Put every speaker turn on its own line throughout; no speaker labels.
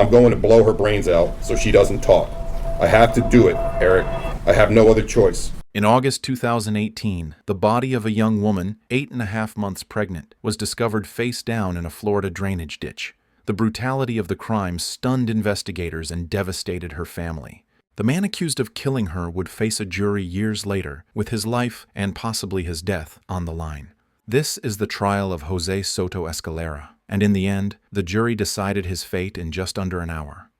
I'm going to blow her brains out so she doesn't talk. I have to do it, Eric. I have no other choice.
In August 2018, the body of a young woman, 8.5 months pregnant, was discovered face down in a Florida drainage ditch. The brutality of the crime stunned investigators and devastated her family. The man accused of killing her would face a jury years later, with his life and possibly his death on the line. This is the trial of Jose Soto-Escalera, and in the end, the jury decided his fate in just under an hour.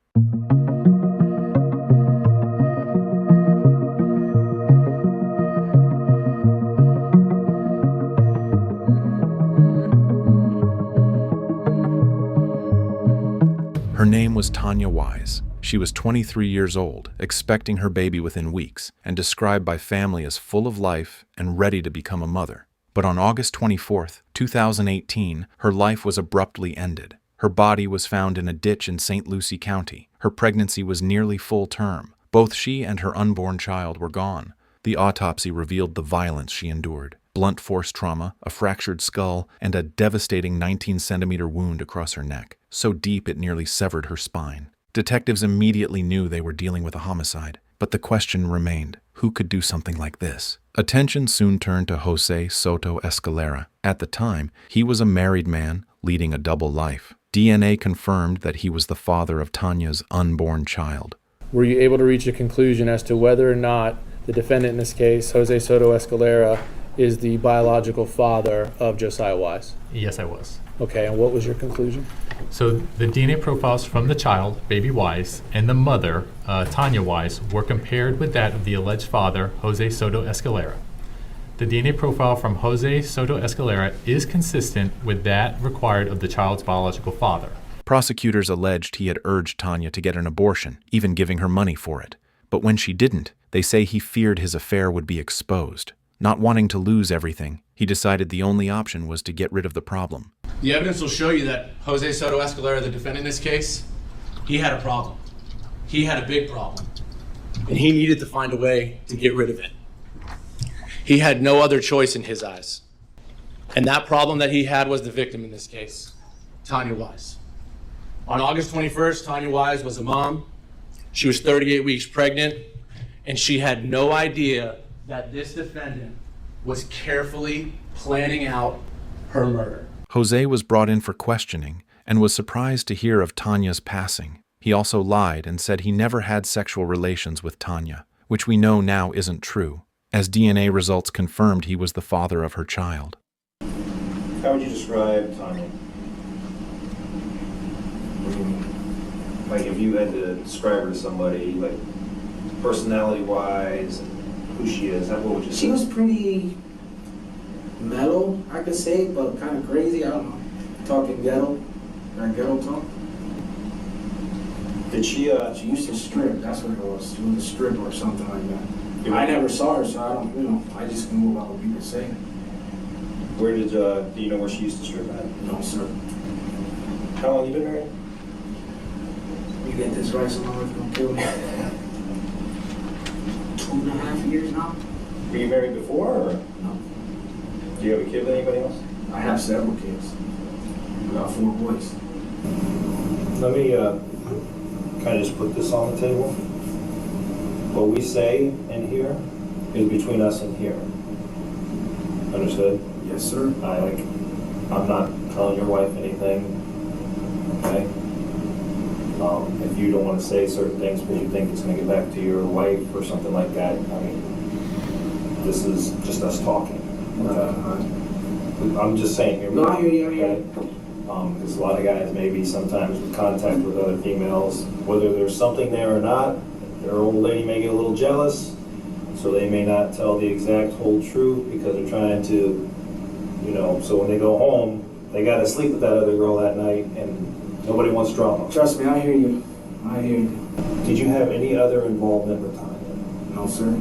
Her name was Tania Wise. She was 23 years old, expecting her baby within weeks, and described by family as full of life and ready to become a mother. But on August 24, 2018, her life was abruptly ended. Her body was found in a ditch in St. Lucie County. Her pregnancy was nearly full term. Both she and her unborn child were gone. The autopsy revealed the violence she endured: blunt force trauma, a fractured skull, and a devastating 19-centimeter wound across her neck, so deep it nearly severed her spine. Detectives immediately knew they were dealing with a homicide, but the question remained: who could do something like this? Attention soon turned to Jose Soto-Escalera. At the time, he was a married man leading a double life. DNA confirmed that he was the father of Tania's unborn child.
Were you able to reach a conclusion as to whether or not the defendant in this case, Jose Soto-Escalera, is the biological father of Josiah Wise?
Yes, I was.
Okay, and what was your conclusion?
So the DNA profiles from the child, baby Wise, and the mother, Tania Wise, were compared with that of the alleged father, Jose Soto-Escalera. The DNA profile from Jose Soto-Escalera is consistent with that required of the child's biological father.
Prosecutors alleged he had urged Tania to get an abortion, even giving her money for it. But when she didn't, they say he feared his affair would be exposed. Not wanting to lose everything, he decided the only option was to get rid of the problem.
The evidence will show you that Jose Soto-Escalera, the defendant in this case, he had a problem. He had a big problem. And he needed to find a way to get rid of it. He had no other choice in his eyes. And that problem that he had was the victim in this case, Tania Wise. On August 21st, Tania Wise was a mom. She was 38 weeks pregnant, and she had no idea that this defendant was carefully planning out her murder.
Jose was brought in for questioning and was surprised to hear of Tania's passing. He also lied and said he never had sexual relations with Tania, which we know now isn't true, as DNA results confirmed he was the father of her child.
How would you describe Tania? Like, if you had to describe her to somebody, like, personality-wise, and who she is, what would you say?
She was pretty mellow, I could say, but kind of crazy. I don't know. Talking ghetto, or ghetto talk.
Did she
used to strip. That's what it was. She was a stripper or something like that. I never saw her, so I don't, I just can move out what people say.
Where did, do you know where she used to strip at?
No, sir.
How long you been married?
You get this right, someone's gonna kill me. 2.5 years now.
Were you married before, or?
No.
Do you have a kid with anybody else?
I have several kids. I got 4 boys.
Let me kind of just put this on the table. What we say in here is between us and here. Understood?
Yes, sir.
I'm not telling your wife anything, okay? If you don't want to say certain things because you think it's going to get back to your wife or something like that, I mean, this is just us talking. I'm just saying here.
No, I hear you.
Because a lot of guys maybe sometimes with contact with other females, whether there's something there or not, their old lady may get a little jealous, so they may not tell the exact whole truth because they're trying to, so when they go home, they got to sleep with that other girl that night, and nobody wants drama.
Trust me, I hear you.
Did you have any other involvement with Tania?
No, sir.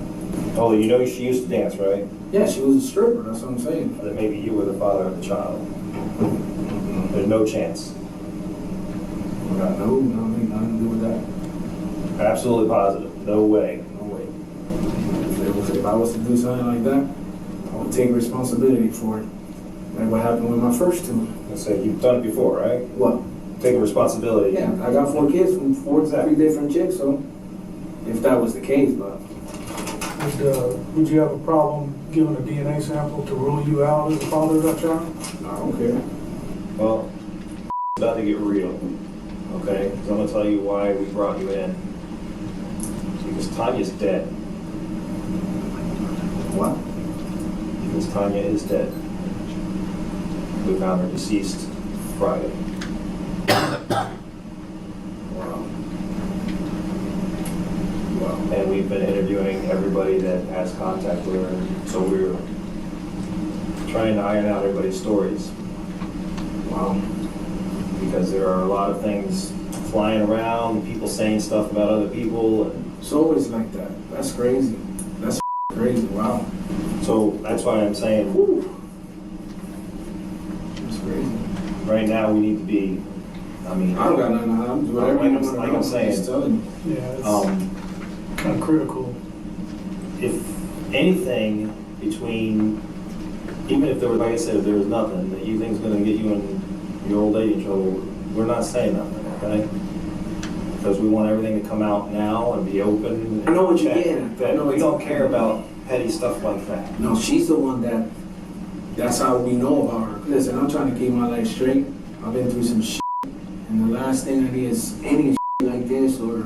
Oh, she used to dance, right?
Yeah, she was a stripper, that's what I'm saying.
That maybe you were the father of the child. There's no chance.
I got nothing to do with that.
Absolutely positive. No way.
No way. If I was to do something like that, I would take responsibility for it. Like what happened with my first two.
I said you've done it before, right?
What?
taking responsibility.
Yeah, I got 4 kids from 3 different chicks, so if that was the case, but
Would you have a problem giving a DNA sample to rule you out as the father of that child?
I don't care.
Well, it's about to get real, okay? 'Cause I'm gonna tell you why we brought you in. Because Tanya's dead.
What?
Because Tanya is dead. We found her deceased Friday. And we've been interviewing everybody that has contact with her, so we're trying to iron out everybody's stories.
Wow.
Because there are a lot of things flying around, people saying stuff about other people, and
It's always like that. That's crazy. That's crazy. Wow.
so that's why I'm saying,
That's crazy.
right now we need to be, I mean,
I don't got nothing to hide. I'm doing
Like
everything
I'm- like I'm saying.
just telling you.
Yeah, it's kind of critical.
if anything between, even if there was, like I said, if there was nothing that you think is gonna get you and your old lady in trouble, we're not saying nothing, okay? Because we want everything to come out now and be open.
I know what you're
that-
getting at. I
That
know
we
what
don't
you're
care
getting at.
about petty stuff like that.
No, she's the one that's how we know about her. Listen, I'm trying to keep my life straight. I've been through some shit. And the last thing I need is any shit like this or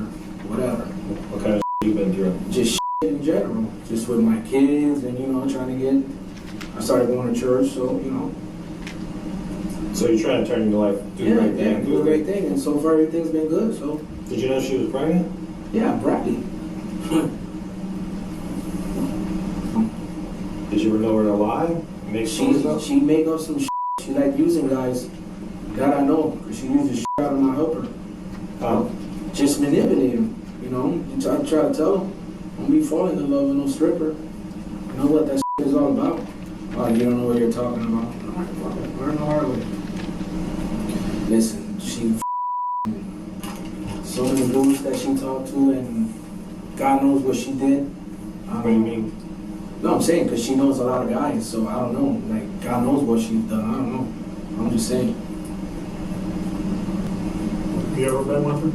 whatever.
What kind of you been through?
Just shit in general. Just with my kids and, trying to get, I started going to church, so,
So you're trying to turn your life, do the right thing.
do a great thing. And so far everything's been good, so.
Did you know she was pregnant?
Yeah, Bradley.
Did you ever know her to lie? Make stories up?
She make up some shit. She like using guys that I know, because she uses shit out of my helper. Just manipulate them, You try to tell them, don't be falling in love with no stripper. You know what that shit is all about? Oh, you don't know what you're talking about. All right, well, learn the hard way. Listen, she so many dudes that she talked to, and God knows what she did.
What do you mean?
No, I'm saying because she knows a lot of guys, so I don't know. Like, God knows what she's done. I don't know. I'm just saying.
Have you ever been with her?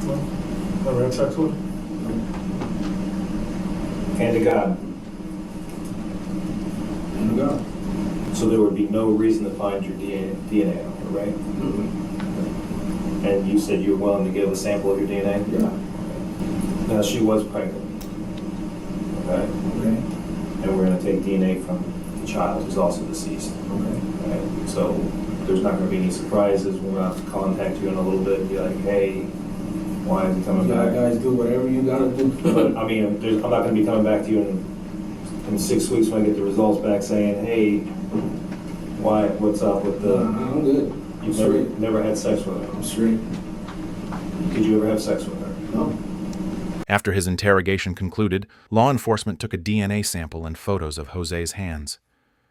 No? Never had sex with her?
Hand to God.
And God.
So there would be no reason to find your DNA on her, right? And you said you were willing to give a sample of your DNA?
Yeah.
Now, she was pregnant. Okay?
Okay.
And we're going to take DNA from the child who's also deceased.
Okay.
Right? So there's not going to be any surprises. We're going to have to contact you in a little bit and be like, hey, why is he coming
You
back?
guys do whatever you gotta do.
But, I mean, I'm not going to be coming back to you in 6 weeks when I get the results back saying, hey, what's up with the...
I'm good. I'm
You've
straight.
never had sex with her.
I'm straight.
Did you ever have sex with her?
No.
After his interrogation concluded, law enforcement took a DNA sample and photos of Jose's hands.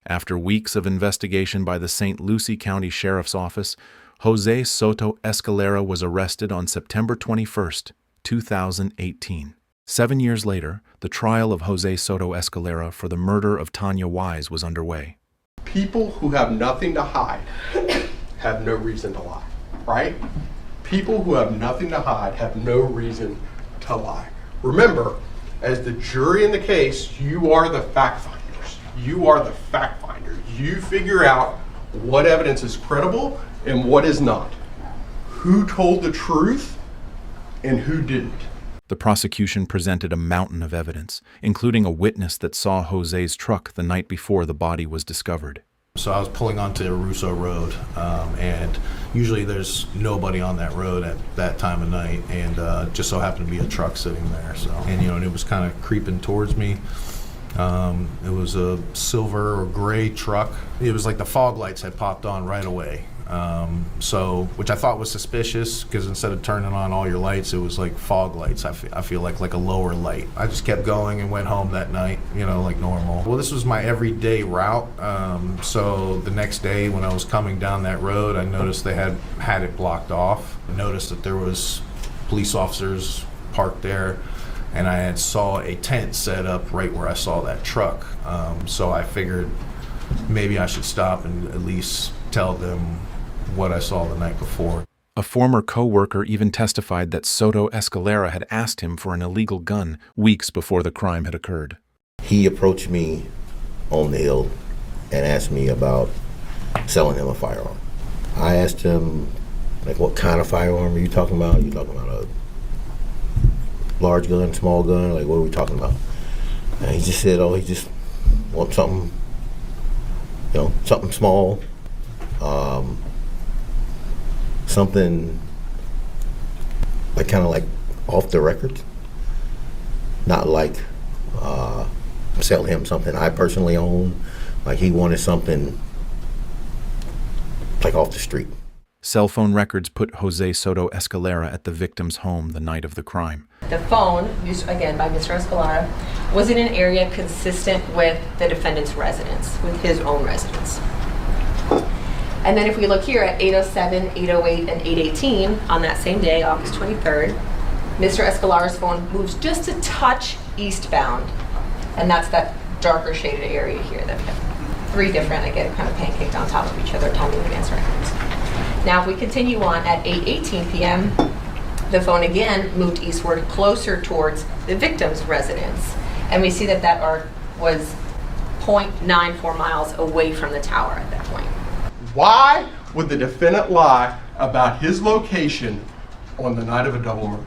After weeks of investigation by the St. Lucie County Sheriff's Office, Jose Soto-Escalera was arrested on September 21, 2018. 7 years later, the trial of Jose Soto-Escalera for the murder of Tania Wise was underway.
People who have nothing to hide have no reason to lie, right? People who have nothing to hide have no reason to lie. Remember, as the jury in the case, you are the fact finders. You are the fact finder. You figure out what evidence is credible and what is not. Who told the truth and who didn't.
The prosecution presented a mountain of evidence, including a witness that saw Jose's truck the night before the body was discovered.
So I was pulling onto Russo Road, and usually there's nobody on that road at that time of night, and just so happened to be a truck sitting there. So, and it was kind of creeping towards me. It was a silver or gray truck. It was like the fog lights had popped on right away. Which I thought was suspicious, because instead of turning on all your lights, it was like fog lights. I feel like a lower light. I just kept going and went home that night, like normal. Well, this was my everyday route. So the next day when I was coming down that road, I noticed they had it blocked off. I noticed that there was police officers parked there, and I had saw a tent set up right where I saw that truck. So I figured maybe I should stop and at least tell them what I saw the night before.
A former co-worker even testified that Soto-Escalera had asked him for an illegal gun weeks before the crime had occurred.
He approached me on the hill and asked me about selling him a firearm. I asked him, like, what kind of firearm are you talking about? Are you talking about a large gun, small gun? Like, what are we talking about? And he just said, oh, he just wants something, something small. Something like kind of like off the record, not like sell him something I personally own. Like he wanted something like off the street.
Cell phone records put Jose Soto-Escalera at the victim's home the night of the crime.
The phone, used again by Mr. Escalera, was in an area consistent with the defendant's residence, with his own residence. And then if we look here at 8:07, 8:08, and 8:18 on that same day, August 23rd, Mr. Escalera's phone moves just a touch eastbound. And that's that darker shaded area here that we have three different, again, kind of pancaked on top of each other, timing advance records. Now if we continue on at 8:18 p.m., the phone again moved eastward closer towards the victim's residence. And we see that that arc was 0.94 miles away from the tower at that point.
Why would the defendant lie about his location on the night of a double murder?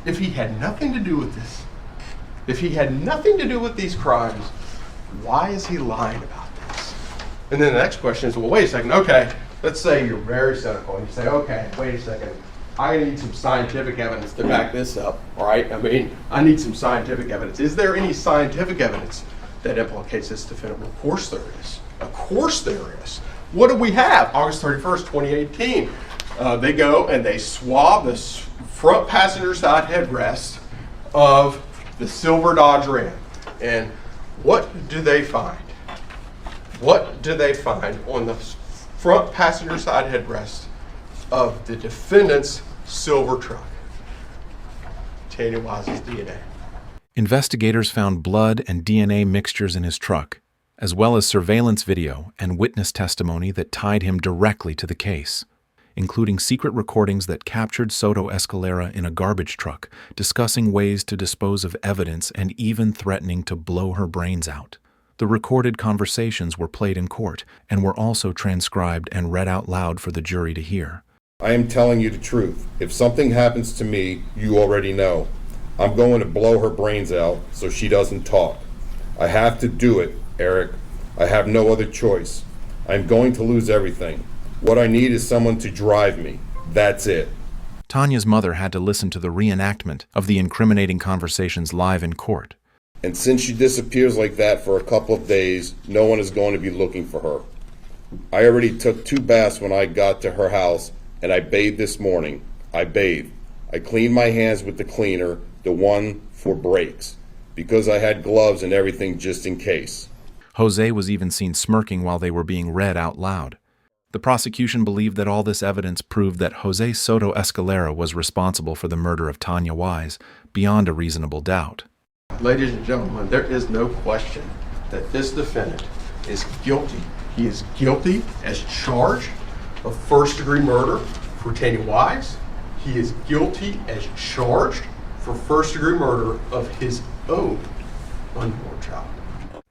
If he had nothing to do with this, if he had nothing to do with these crimes, why is he lying about this? And then the next question is, well, wait a second, okay, let's say you're very cynical and you say, okay, wait a second, I need some scientific evidence to back this up, all right? I mean, I need some scientific evidence. Is there any scientific evidence that implicates this defendant? Well, of course there is. Of course there is. What do we have? August 31st, 2018. They go and they swab the front passenger side headrest of the silver Dodge Ram. And what do they find? What do they find on the front passenger side headrest of the defendant's silver truck? Tania Wise's DNA.
Investigators found blood and DNA mixtures in his truck, as well as surveillance video and witness testimony that tied him directly to the case, including secret recordings that captured Soto-Escalera in a garbage truck, discussing ways to dispose of evidence and even threatening to blow her brains out. The recorded conversations were played in court and were also transcribed and read out loud for the jury to hear.
I am telling you the truth. If something happens to me, you already know. I'm going to blow her brains out so she doesn't talk. I have to do it, Eric. I have no other choice. I'm going to lose everything. What I need is someone to drive me. That's it.
Tania's mother had to listen to the reenactment of the incriminating conversations live in court.
And since she disappears like that for a couple of days, no one is going to be looking for her. I already took 2 baths when I got to her house, and I bathed this morning. I bathed. I cleaned my hands with the cleaner, the one for breaks, because I had gloves and everything just in case.
Jose was even seen smirking while they were being read out loud. The prosecution believed that all this evidence proved that Jose Soto-Escalera was responsible for the murder of Tania Wise beyond a reasonable doubt.
Ladies and gentlemen, there is no question that this defendant is guilty. He is guilty as charged of first-degree murder for Tania Wise. He is guilty as charged for first-degree murder of his own unborn child.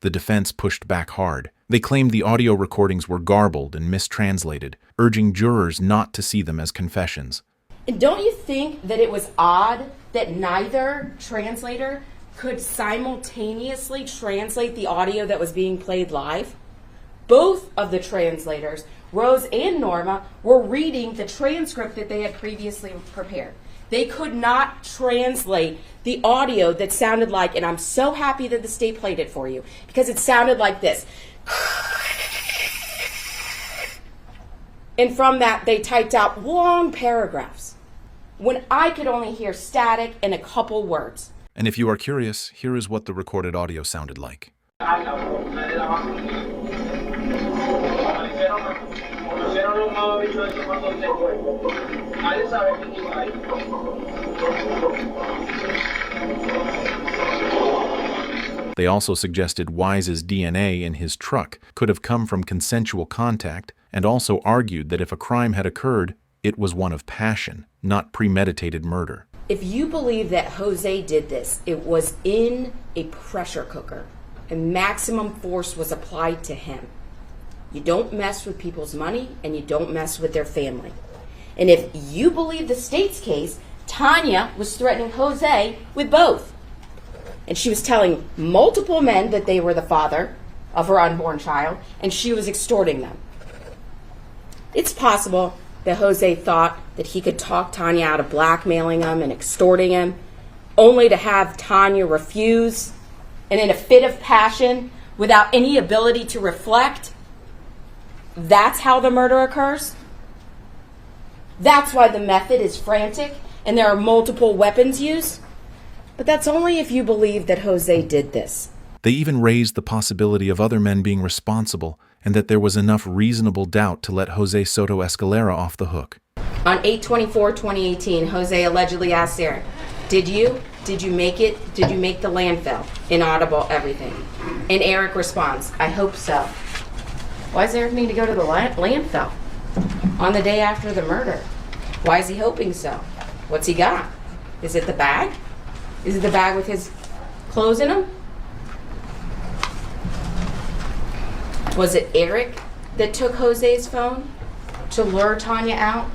The defense pushed back hard. They claimed the audio recordings were garbled and mistranslated, urging jurors not to see them as confessions.
And don't you think that it was odd that neither translator could simultaneously translate the audio that was being played live? Both of the translators, Rose and Norma, were reading the transcript that they had previously prepared. They could not translate the audio that sounded like, and I'm so happy that the state played it for you, because it sounded like this. And from that, they typed out long paragraphs, when I could only hear static and a couple words.
And if you are curious, here is what the recorded audio sounded like. They also suggested Wise's DNA in his truck could have come from consensual contact and also argued that if a crime had occurred, it was one of passion, not premeditated murder.
If you believe that Jose did this, it was in a pressure cooker, and maximum force was applied to him. You don't mess with people's money, and you don't mess with their family. And if you believe the state's case, Tania was threatening Jose with both. And she was telling multiple men that they were the father of her unborn child, and she was extorting them. It's possible that Jose thought that he could talk Tania out of blackmailing him and extorting him, only to have Tania refuse, and in a fit of passion, without any ability to reflect. That's how the murder occurs. That's why the method is frantic and there are multiple weapons used. But that's only if you believe that Jose did this.
They even raised the possibility of other men being responsible and that there was enough reasonable doubt to let Jose Soto-Escalera off the hook.
On 8/24/2018, Jose allegedly asked Eric, Did you make it? Did you make the landfill? Inaudible, everything. And Eric responds, I hope so. Why does Eric need to go to the landfill on the day after the murder? Why is he hoping so? What's he got? Is it the bag? Is it the bag with his clothes in them? Was it Eric that took Jose's phone to lure Tania out?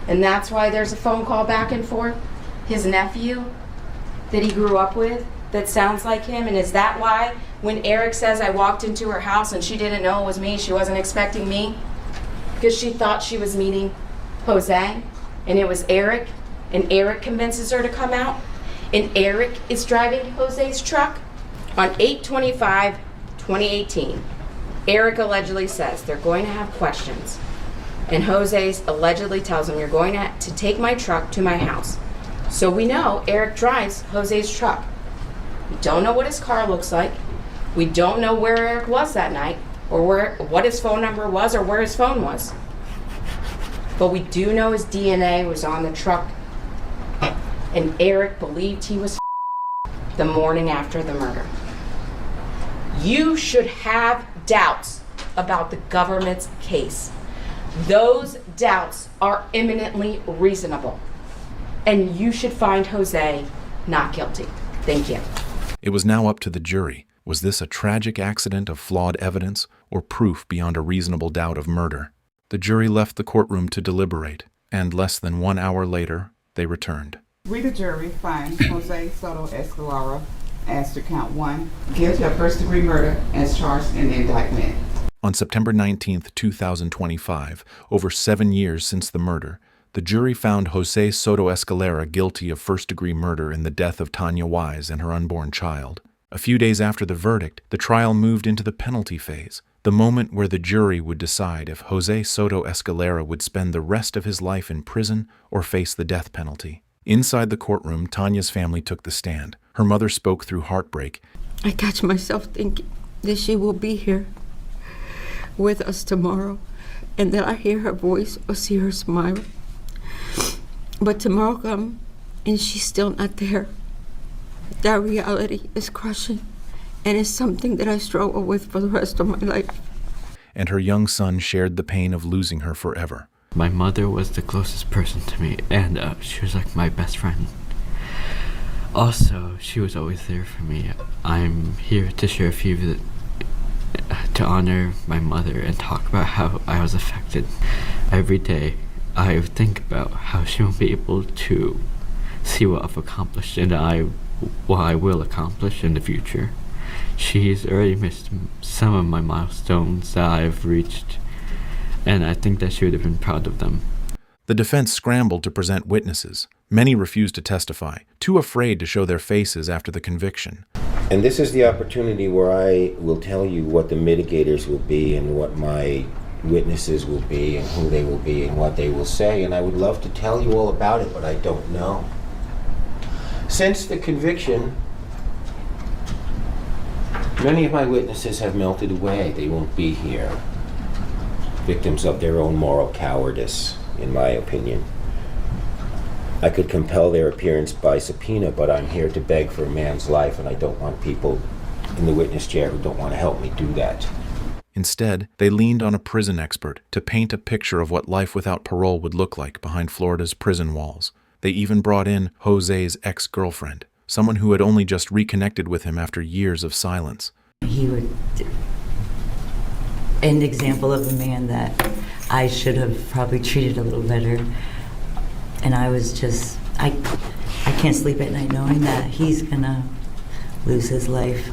And that's why there's a phone call back and forth? His nephew that he grew up with that sounds like him? And is that why when Eric says I walked into her house and she didn't know it was me, she wasn't expecting me? Because she thought she was meeting Jose and it was Eric, and Eric convinces her to come out, and Eric is driving Jose's truck? On 8/25/2018, Eric allegedly says they're going to have questions, and Jose allegedly tells him, you're going to take my truck to my house. So we know Eric drives Jose's truck. We don't know what his car looks like. We don't know where Eric was that night, or what his phone number was, or where his phone was. But we do know his DNA was on the truck, and Eric believed he was the morning after the murder. You should have doubts about the government's case. Those doubts are eminently reasonable, and you should find Jose not guilty. Thank you.
It was now up to the jury. Was this a tragic accident of flawed evidence or proof beyond a reasonable doubt of murder? The jury left the courtroom to deliberate, and less than 1 hour later, they returned.
We, the jury, find Jose Soto-Escalera as to count 1, guilty of first-degree murder as charged in the indictment.
On September 19, 2025, over 7 years since the murder, the jury found Jose Soto-Escalera guilty of first-degree murder in the death of Tania Wise and her unborn child. A few days after the verdict, the trial moved into the penalty phase, the moment where the jury would decide if Jose Soto-Escalera would spend the rest of his life in prison or face the death penalty. Inside the courtroom, Tania's family took the stand. Her mother spoke through heartbreak.
I catch myself thinking that she will be here with us tomorrow, and that I hear her voice or see her smile. But tomorrow comes, and she's still not there. That reality is crushing, and it's something that I struggle with for the rest of my life.
And her young son shared the pain of losing her forever.
My mother was the closest person to me, and she was like my best friend. Also, she was always there for me. I'm here to share a few to honor my mother and talk about how I was affected. Every day, I think about how she won't be able to see what I've accomplished and what I will accomplish in the future. She's already missed some of my milestones that I've reached, and I think that she would have been proud of them.
The defense scrambled to present witnesses. Many refused to testify, too afraid to show their faces after the conviction.
And this is the opportunity where I will tell you what the mitigators will be and what my witnesses will be and who they will be and what they will say. And I would love to tell you all about it, but I don't know. Since the conviction, many of my witnesses have melted away. They won't be here. Victims of their own moral cowardice, in my opinion. I could compel their appearance by subpoena, but I'm here to beg for a man's life, and I don't want people in the witness chair who don't want to help me do that.
Instead, they leaned on a prison expert to paint a picture of what life without parole would look like behind Florida's prison walls. They even brought in Jose's ex-girlfriend, someone who had only just reconnected with him after years of silence.
He would, an example of a man that I should have probably treated a little better. And I was just, I can't sleep at night knowing that he's gonna lose his life.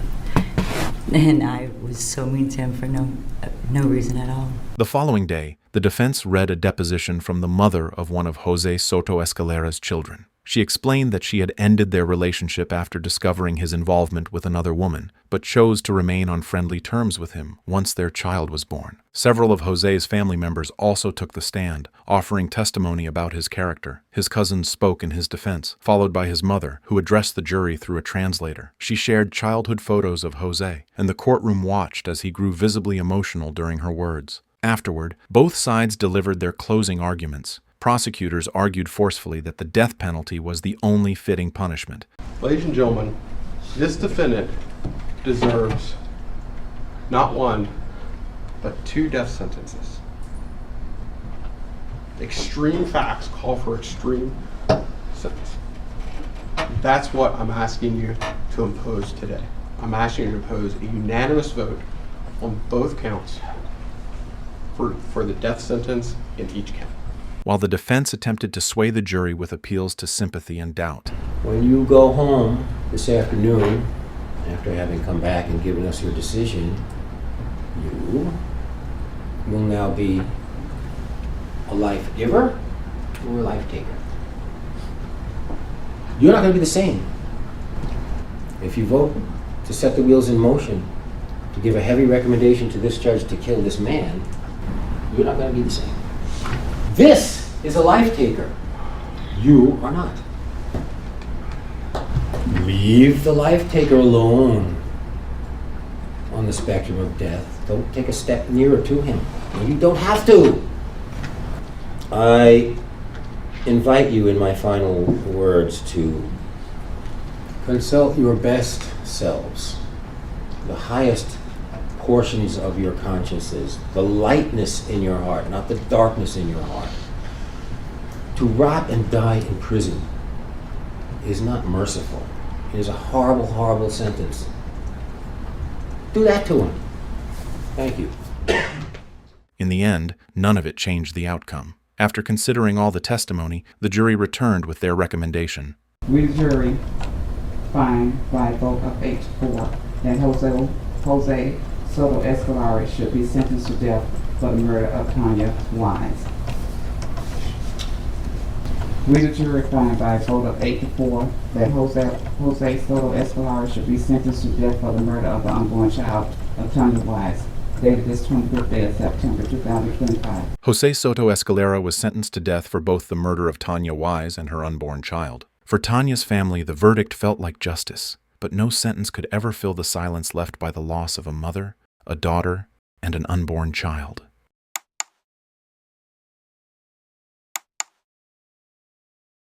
And I was so mean to him for no reason at all.
The following day, the defense read a deposition from the mother of one of Jose Soto-Escalera's children. She explained that she had ended their relationship after discovering his involvement with another woman, but chose to remain on friendly terms with him once their child was born. Several of Jose's family members also took the stand, offering testimony about his character. His cousins spoke in his defense, followed by his mother, who addressed the jury through a translator. She shared childhood photos of Jose, and the courtroom watched as he grew visibly emotional during her words. Afterward, both sides delivered their closing arguments. Prosecutors argued forcefully that the death penalty was the only fitting punishment.
Ladies and gentlemen, this defendant deserves not one, but 2 death sentences. Extreme facts call for extreme sentence. That's what I'm asking you to impose today. I'm asking you to impose a unanimous vote on both counts for the death sentence in each count.
While the defense attempted to sway the jury with appeals to sympathy and doubt.
When you go home this afternoon, after having come back and given us your decision, you will now be a life giver or a life taker. You're not going to be the same. If you vote to set the wheels in motion, to give a heavy recommendation to this judge to kill this man, you're not going to be the same. This is a life taker. You are not. Leave the life taker alone on the spectrum of death. Don't take a step nearer to him. You don't have to. I invite you in my final words to consult your best selves, the highest portions of your consciences, the lightness in your heart, not the darkness in your heart. To rot and die in prison is not merciful. It is a horrible, horrible sentence. Do that to him. Thank you.
In the end, none of it changed the outcome. After considering all the testimony, the jury returned with their recommendation.
We, the jury, find by a vote of 8-4 that Jose Soto-Escalera should be sentenced to death for the murder of Tania Wise. We, the jury, find by a vote of 8-4 that Jose Soto-Escalera should be sentenced to death for the murder of the unborn child of Tania Wise, dated this 25th day of September 2025.
Jose Soto-Escalera was sentenced to death for both the murder of Tania Wise and her unborn child. For Tania's family, the verdict felt like justice, but no sentence could ever fill the silence left by the loss of a mother, a daughter, and an unborn child.